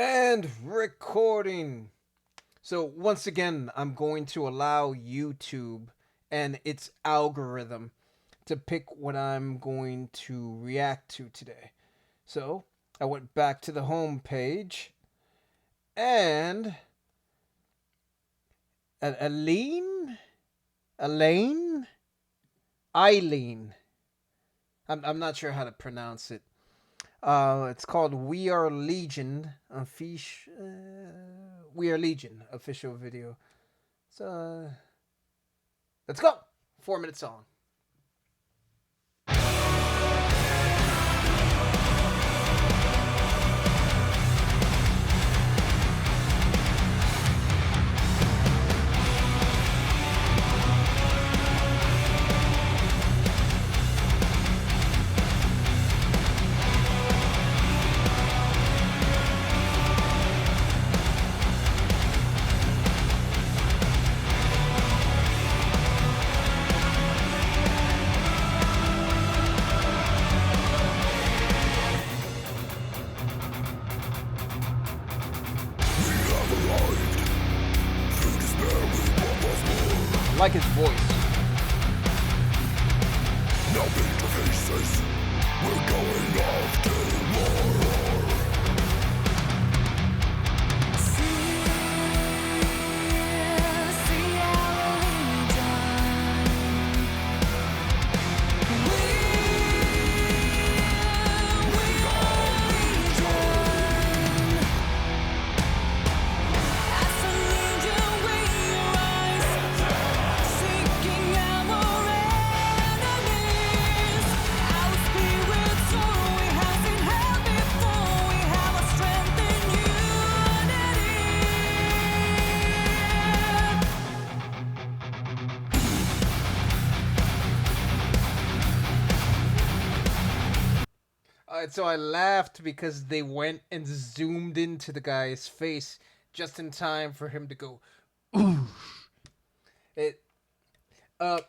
And recording. So once again, I'm going to allow YouTube and its algorithm to pick what I'm going to react to today. So I went back to the home page and Eleine, Eileen. I'm not sure how to pronounce it. It's called We Are Legion. We Are Legion official video. So let's go. 4 minute song. I like his voice. Nothing to faces. We're going off to war. See our legion. We are legion. As a legion we rise, seeking our enemies. Our spirits soar, we have seen hell before. We have a strength in unity. So I laughed because they went and zoomed into the guy's face just in time for him to go, ooh.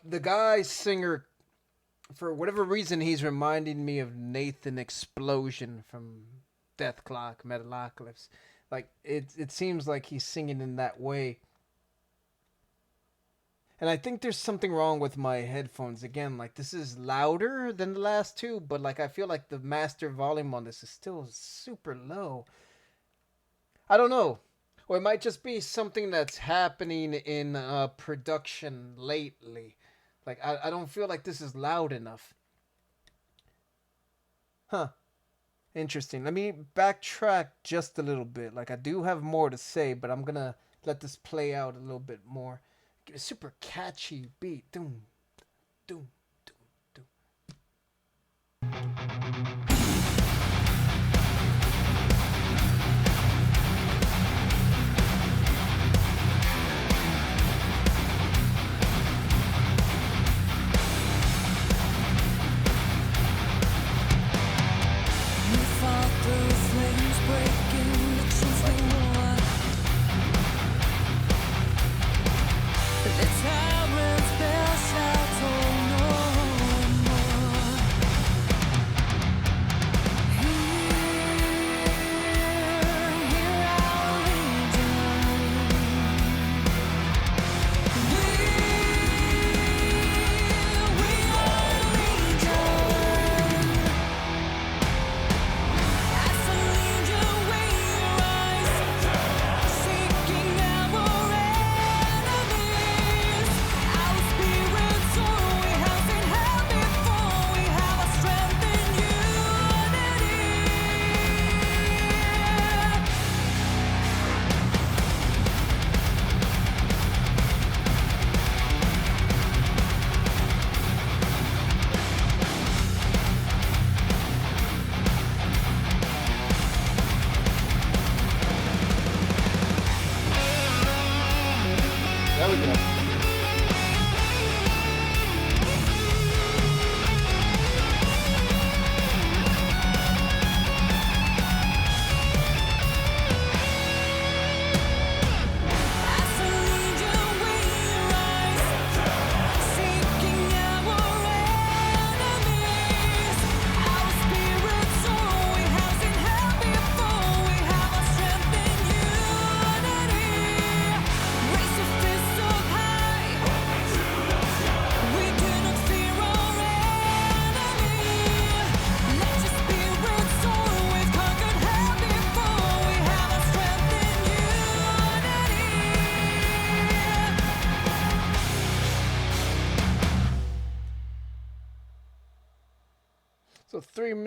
The guy singer, for whatever reason, he's reminding me of Nathan Explosion from Death Clock, Metalocalypse. Like, it seems like he's singing in that way. And I think there's something wrong with my headphones. Again, like, this is louder than the last two, but, like, I feel like the master volume on this is still super low. I don't know. Or it might just be something that's happening in production lately. Like, I don't feel like this is loud enough. Huh. Interesting. Let me backtrack just a little bit. Like, I do have more to say, but I'm gonna let this play out a little bit more. Get a super catchy beat. Doom, doom, doom, doom. We fought through flames, breaking the chains we wore. The tyrants fell shall toll no more.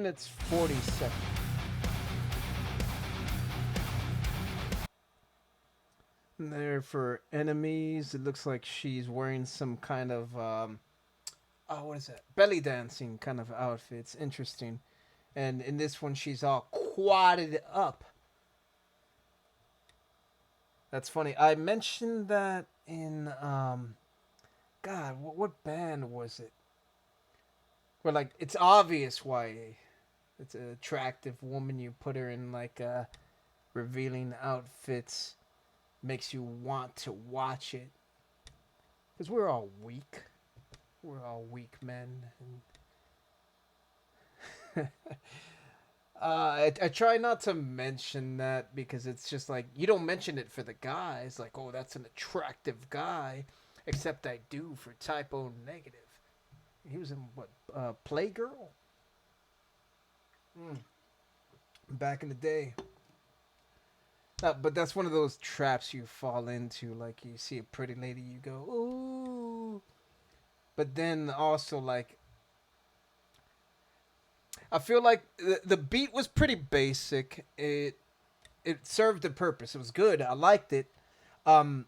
2 minutes 40 seconds. And there for enemies, it looks like she's wearing some kind of oh, what is that? Belly dancing kind of outfit. It's interesting. And in this one, she's all quadded up. That's funny. I mentioned that in God, what band was it? Where like it's obvious why it's an attractive woman. You put her in like revealing outfits, makes you want to watch it. Because we're all weak. We're all weak men. And I try not to mention that because it's just like you don't mention it for the guys, like, oh, that's an attractive guy, except I do for Typo Negative. He was in what, Playgirl? Back in the day. But that's one of those traps you fall into. Like you see a pretty lady, you go, ooh. But then also like I feel like the beat was pretty basic. It served the purpose. It was good. I liked it. Um,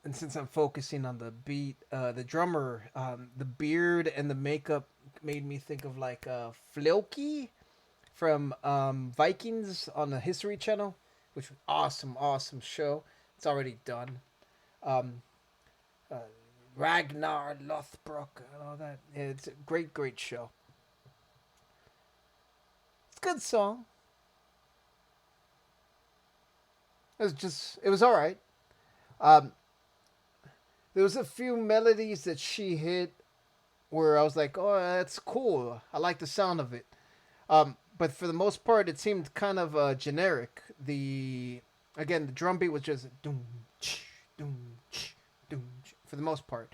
and since I'm focusing on the beat, the drummer, the beard and the makeup made me think of like Floki from Vikings on the History Channel, which was awesome, awesome show. It's already done. Um, uh, Ragnar Lothbrok and all that. Yeah, it's a great, great show. It's a good song. It was all right. Um, there was a few melodies that she hit where I was like, oh, that's cool. I like the sound of it. But for the most part, it seemed kind of generic. The drum beat was just doom, ch, doom, ch, doom, ch, for the most part.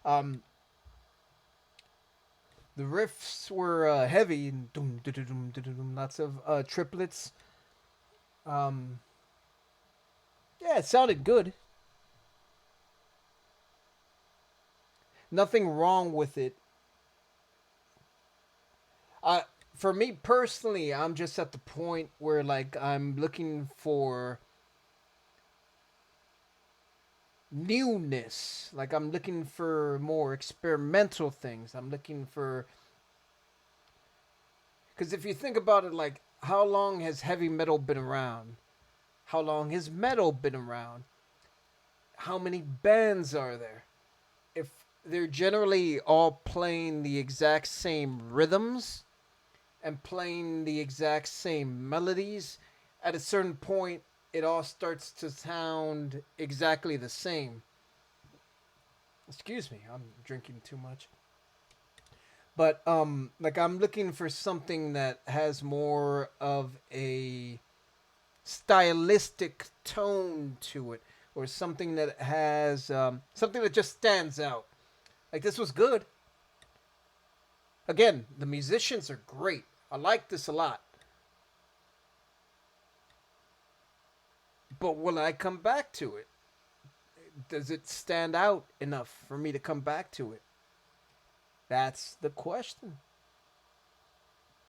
Um, the riffs were heavy and doom, doom, doom, doom, doom, lots of triplets. Um, yeah, it sounded good. Nothing wrong with it. Uh, for me personally, I'm just at the point where like I'm looking for newness. Like I'm looking for more experimental things. I'm looking for because if you think about it, like how long has heavy metal been around? How long has metal been around? How many bands are there? If they're generally all playing the exact same rhythms and playing the exact same melodies, at a certain point, it all starts to sound exactly the same. Excuse me, I'm drinking too much. But like I'm looking for something that has more of a stylistic tone to it, or something that has something that just stands out. Like this was good. Again, the musicians are great. I like this a lot. But will I come back to it? Does it stand out enough for me to come back to it? That's the question.